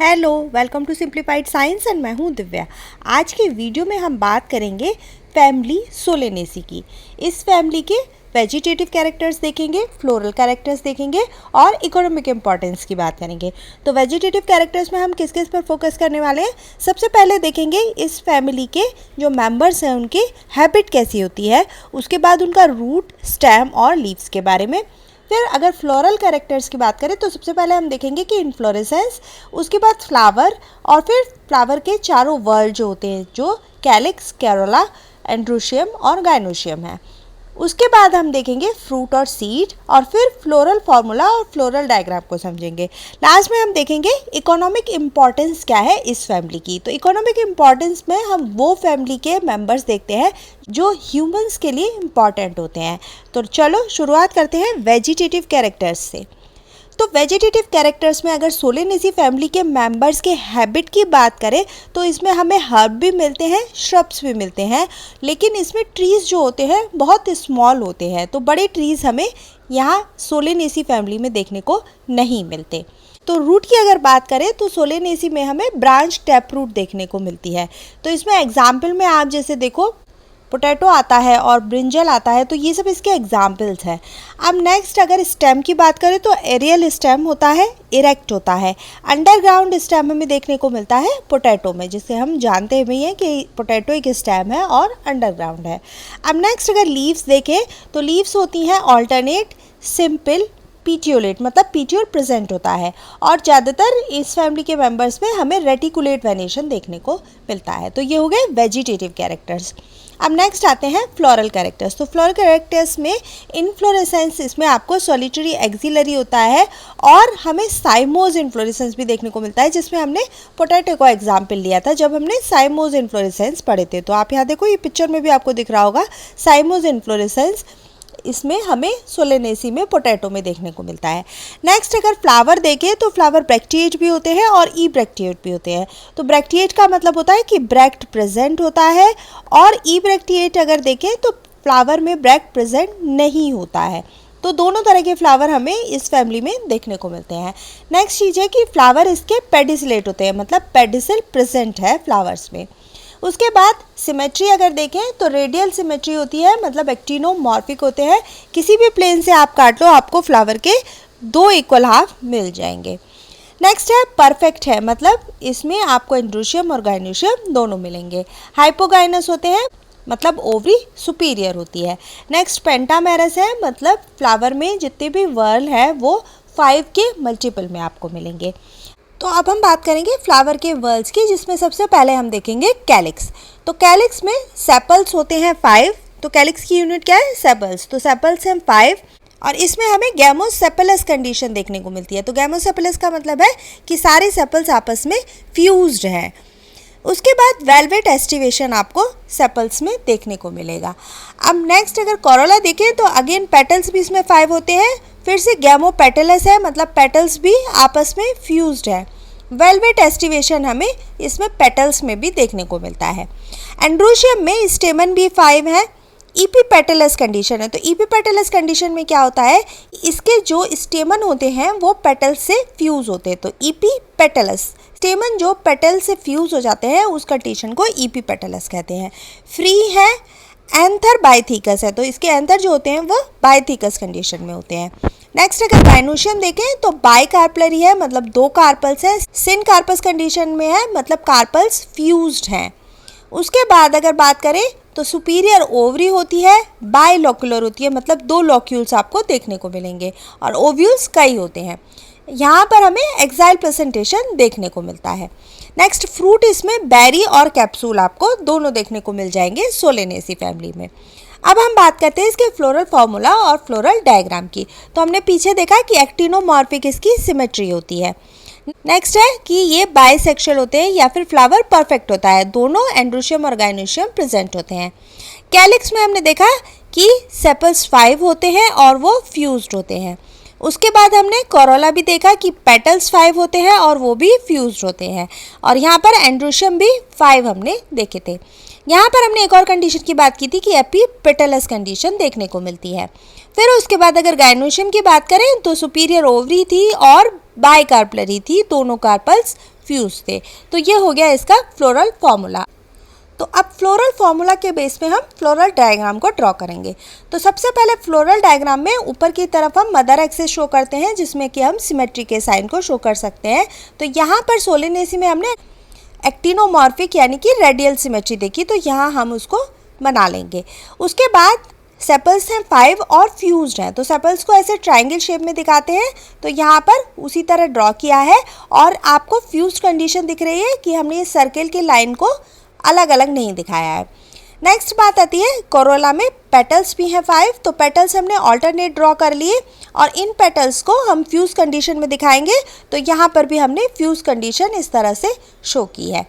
Hello, welcome to simplified science and मैं हूँ दिव्या। आज के वीडियो में हम बात करेंगे फैमिली सोलेनेसी की। इस फैमिली के वेजिटेटिव कैरेक्टर्स देखेंगे, फ्लोरल कैरेक्टर्स देखेंगे और इकोनॉमिक इम्पॉर्टेंस की बात करेंगे। तो वेजिटेटिव कैरेक्टर्स में हम किस किस पर फोकस करने वाले हैं? सबसे पहले देखेंगे इस फैमिली के जो मेंबर्स हैं उनकी हैबिट कैसी होती है, उसके बाद उनका रूट, स्टेम और लीव्स के बारे में। फिर अगर फ्लोरल कैरेक्टर्स की बात करें तो सबसे पहले हम देखेंगे कि इन्फ्लोरेसेंस, उसके बाद फ्लावर और फिर फ्लावर के चारों वर्ल जो होते हैं, जो कैलिक्स, कैरोला, एंड्रोशियम और गाइनोशियम है। उसके बाद हम देखेंगे फ्रूट और सीड और फिर फ्लोरल फार्मूला और फ्लोरल डायग्राम को समझेंगे। लास्ट में हम देखेंगे इकोनॉमिक इम्पॉर्टेंस क्या है इस फैमिली की। तो इकोनॉमिक इम्पॉर्टेंस में हम वो फैमिली के मेंबर्स देखते हैं जो ह्यूमंस के लिए इम्पॉर्टेंट होते हैं। तो चलो शुरुआत करते हैं वेजिटेटिव कैरेक्टर्स से। तो वेजिटेटिव कैरेक्टर्स में अगर सोलेनेसी फैमिली के मेंबर्स के हैबिट की बात करें तो इसमें हमें हर्ब भी मिलते हैं, श्रब्स भी मिलते हैं, लेकिन इसमें ट्रीज़ जो होते हैं बहुत स्मॉल होते हैं। तो बड़े ट्रीज़ हमें यहाँ सोलेनेसी फैमिली में देखने को नहीं मिलते। तो रूट की अगर बात करें तो सोलेनेसी में हमें ब्रांच टैप रूट देखने को मिलती है। तो इसमें एग्जाम्पल में आप जैसे देखो पोटैटो आता है और ब्रिंजल आता है, तो ये सब इसके एग्जाम्पल्स हैं। अब नेक्स्ट अगर स्टेम की बात करें तो एरियल स्टेम होता है, इरेक्ट होता है। अंडरग्राउंड स्टेम हमें देखने को मिलता है पोटैटो में, जिससे हम जानते भी हैं कि पोटैटो एक स्टेम है और अंडरग्राउंड है। अब नेक्स्ट अगर लीव्स देखें तो लीव्स होती हैं ऑल्टरनेट, सिंपल, पीटियोलेट, मतलब पीटियोल प्रेजेंट होता है। और ज़्यादातर इस फैमिली के मेंबर्स में हमें रेटिकुलेट वेनेशन देखने को मिलता है। तो ये हो गए वेजिटेटिव कैरेक्टर्स। अब नेक्स्ट आते हैं फ्लोरल कैरेक्टर्स। तो फ्लोरल कैरेक्टर्स में इन्फ्लोरेसेंस, इसमें आपको सॉलिटरी एक्सिलरी होता है और हमें साइमोज इन्फ्लोरेसेंस भी देखने को मिलता है, जिसमें हमने पोटैटो को एग्जाम्पल लिया था जब हमने साइमोज इन्फ्लोरेसेंस पढ़े थे। तो आप यहाँ देखो, ये पिक्चर में भी आपको दिख रहा होगा साइमोज इन्फ्लोरेसेंस, इसमें हमें सोलेनेसी में पोटैटो में देखने को मिलता है। नेक्स्ट अगर फ्लावर देखें तो फ्लावर ब्रैक्टिएट भी होते हैं और ई ब्रैक्टिएट भी होते हैं। तो ब्रैक्टिएट का मतलब होता है कि ब्रैक्ट प्रेजेंट होता है, और ई ब्रैक्टिएट अगर देखें तो फ्लावर में ब्रैक्ट प्रेजेंट नहीं होता है। तो दोनों तरह के फ्लावर हमें इस फैमिली में देखने को मिलते हैं। नेक्स्ट चीज़ है कि फ्लावर इसके पेडिसिलेट होते हैं, मतलब पेडिसिल प्रेजेंट है फ्लावर्स में। उसके बाद सिमेट्री अगर देखें तो रेडियल सिमेट्री होती है, मतलब एक्टिनोमॉर्फिक होते हैं। किसी भी प्लेन से आप काट लो, आपको फ्लावर के दो इक्वल हाफ मिल जाएंगे। नेक्स्ट है परफेक्ट है, मतलब इसमें आपको एंड्रोशियम और गाइनोशियम दोनों मिलेंगे। हाइपोगाइनस होते हैं, मतलब ओवरी सुपीरियर होती है। नेक्स्ट पेंटामेरस है, मतलब फ्लावर में जितने भी वर्ल है वो 5 के मल्टीपल में आपको मिलेंगे। तो अब हम बात करेंगे फ्लावर के वर्ल्स की, जिसमें सबसे पहले हम देखेंगे कैलिक्स। तो कैलिक्स में सेपल्स होते हैं 5। तो कैलिक्स की यूनिट क्या है? सेपल्स। तो सेपल्स हैं 5 और इसमें हमें गैमोसेपलस कंडीशन देखने को मिलती है। तो गैमोसेपलस का मतलब है कि सारे सेपल्स आपस में फ्यूज्ड हैं। उसके बाद वेलवेट एस्टिवेशन आपको सेपल्स में देखने को मिलेगा। अब नेक्स्ट अगर कोरोला देखें तो अगेन पेटल्स भी इसमें 5 होते हैं। फिर से गैमो पेटलस है, मतलब पेटल्स भी आपस में फ्यूज्ड है। वेलवेट एस्टिवेशन हमें इसमें पेटल्स में भी देखने को मिलता है। एंड्रोशियम में स्टेमन भी 5 है। ईपीपेटलस कंडीशन है। तो ईपीपेटलस कंडीशन में क्या होता है, इसके जो स्टेमन होते हैं वो पेटल से फ्यूज होते हैं। तो ईपीपेटलस, स्टेमन जो पेटल से फ्यूज हो जाते हैं उस कंडीशन को ईपीपेटलस कहते हैं। फ्री है, एंथर बाइथिकस है, तो इसके एंथर जो होते हैं वो बाइथिकस कंडीशन में होते हैं। नेक्स्ट अगर गाइनोशियम देखें तो बाई कार्पलरी है, मतलब 2 कार्पल्स हैं। सिन कार्पस कंडीशन में है, मतलब कार्पल्स फ्यूज्ड हैं। उसके बाद अगर बात करें तो सुपीरियर ओवरी होती है, बाइलोक्युलर होती है, मतलब 2 लॉक्यूल्स आपको देखने को मिलेंगे और ओव्यूल्स कई होते हैं। यहाँ पर हमें एक्साइल प्रेजेंटेशन देखने को मिलता है। नेक्स्ट फ्रूट, इसमें बेरी और कैप्सूल आपको दोनों देखने को मिल जाएंगे सोलेनेसी फैमिली में। अब हम बात करते हैं इसके फ्लोरल फार्मूला और फ्लोरल डायग्राम की। तो हमने पीछे देखा कि एक्टिनोमॉर्फिक इसकी सिमेट्री होती है। नेक्स्ट है कि ये बाइसेक्शुअल होते हैं या फिर फ्लावर परफेक्ट होता है, दोनों एंड्रोशियम और गाइनोशियम प्रेजेंट होते हैं। कैलिक्स में हमने देखा कि सेपल्स 5 होते हैं और वो फ्यूज्ड होते हैं। उसके बाद हमने कोरोला भी देखा कि पेटल्स 5 होते हैं और वो भी फ्यूज्ड होते हैं। और यहाँ पर एंड्रोशियम भी 5 हमने देखे थे। यहाँ पर हमने एक और कंडीशन की बात की थी कि एपीपेटलस कंडीशन देखने को मिलती है। फिर उसके बाद अगर गाइनोशियम की बात करें तो सुपीरियर ओवरी थी और बाइकार्पलरी थी, दोनों कार्पल्स फ्यूज थे। तो ये हो गया इसका फ्लोरल फॉर्मूला। तो अब फ्लोरल फॉर्मूला के बेस पे हम फ्लोरल डायग्राम को ड्रॉ करेंगे। तो सबसे पहले फ्लोरल डायग्राम में ऊपर की तरफ हम मदर एक्सिस शो करते हैं, जिसमें कि हम सिमेट्री के साइन को शो कर सकते हैं। तो यहाँ पर सोलेनेसी में हमने एक्टिनोमॉर्फिक यानी कि रेडियल सिमेट्री देखी, तो यहाँ हम उसको बना लेंगे। उसके बाद सेपल्स हैं 5 और फ्यूज्ड हैं। तो सेपल्स को ऐसे ट्रायंगल शेप में दिखाते हैं, तो यहाँ पर उसी तरह ड्रॉ किया है। और आपको फ्यूज्ड कंडीशन दिख रही है कि हमने इस सर्किल की लाइन को अलग अलग नहीं दिखाया है। नेक्स्ट बात आती है कोरोला में पेटल्स भी हैं 5, तो पेटल्स हमने ऑल्टरनेट ड्रॉ कर लिए और इन पेटल्स को हम फ्यूज कंडीशन में दिखाएंगे। तो यहाँ पर भी हमने फ्यूज कंडीशन इस तरह से शो की है।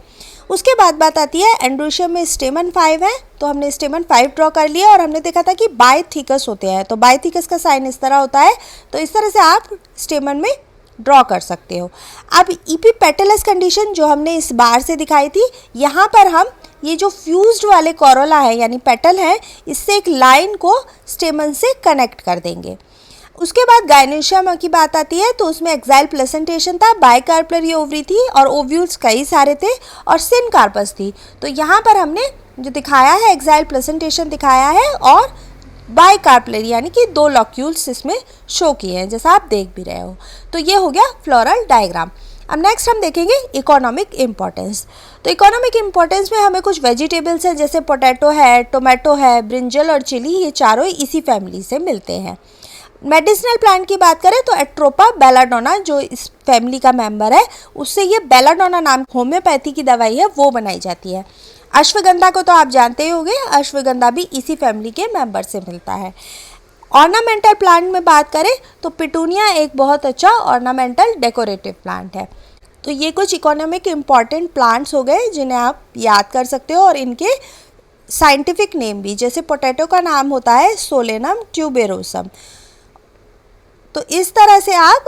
उसके बाद बात आती है एंड्रोशियम में स्टेमन 5 है, तो हमने स्टेमन 5 ड्रॉ कर लिया और हमने देखा था कि बायथिकस होते हैं। तो बायथिकस का साइन इस तरह होता है, तो इस तरह से आप स्टेमन में ड्रॉ कर सकते हो। अब इपीपेटलस कंडीशन जो हमने इस बार से दिखाई थी, यहाँ पर हम ये जो फ्यूज्ड वाले कोरोला है यानी पेटल है, इससे एक लाइन को स्टेमन से कनेक्ट कर देंगे। उसके बाद गायनेशियम की बात आती है, तो उसमें एक्साइल प्लेसेंटेशन था, बाइकार्पलरी ओवरी थी और ओव्यूल्स कई सारे थे और सिन कार्पस थी। तो यहाँ पर हमने जो दिखाया है एक्साइल प्लेसेंटेशन दिखाया है और बाइकार्पलरी यानी कि 2 लॉक्यूल्स इसमें शो किए हैं, जैसा आप देख भी रहे हो। तो ये हो गया फ्लोरल डायग्राम। अब नेक्स्ट हम देखेंगे इकोनॉमिक इम्पोर्टेंस। तो इकोनॉमिक इम्पोर्टेंस में हमें कुछ वेजिटेबल्स हैं, जैसे पोटैटो है, टोमेटो है, ब्रिंजल और चिली, ये चारों इसी फैमिली से मिलते हैं। मेडिसिनल प्लांट की बात करें तो एट्रोपा बेलाडोना जो इस फैमिली का मेंबर है, उससे ये बेलाडोना नाम होम्योपैथी की दवाई है वो बनाई जाती है। अश्वगंधा को तो आप जानते ही होंगे, अश्वगंधा भी इसी फैमिली के मेंबर से मिलता है। ऑर्नामेंटल प्लांट में बात करें तो पिटूनिया एक बहुत अच्छा ऑर्नामेंटल डेकोरेटिव प्लांट है। तो ये कुछ इकोनॉमिक इम्पॉर्टेंट प्लांट्स हो गए जिन्हें आप याद कर सकते हो और इनके साइंटिफिक नेम भी, जैसे पोटैटो का नाम होता है सोलेनम ट्यूबेरोसम। तो इस तरह से आप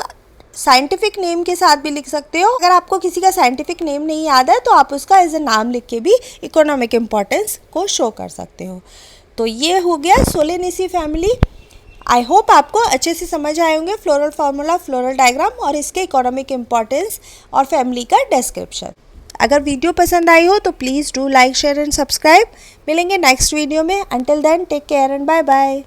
साइंटिफिक नेम के साथ भी लिख सकते हो। अगर आपको किसी का साइंटिफिक नेम नहीं याद है तो आप उसका एज ए नाम लिख के भी इकोनॉमिक इम्पॉर्टेंस को शो कर सकते हो। तो ये हो गया सोलेनेसी फैमिली। आई होप आपको अच्छे से समझ आए होंगे फ्लोरल फार्मूला, फ्लोरल डायग्राम और इसके इकोनॉमिक इम्पॉर्टेंस और फैमिली का डिस्क्रिप्शन। अगर वीडियो पसंद आई हो तो please do like, share and subscribe. मिलेंगे नेक्स्ट वीडियो में। Until then take care and bye bye.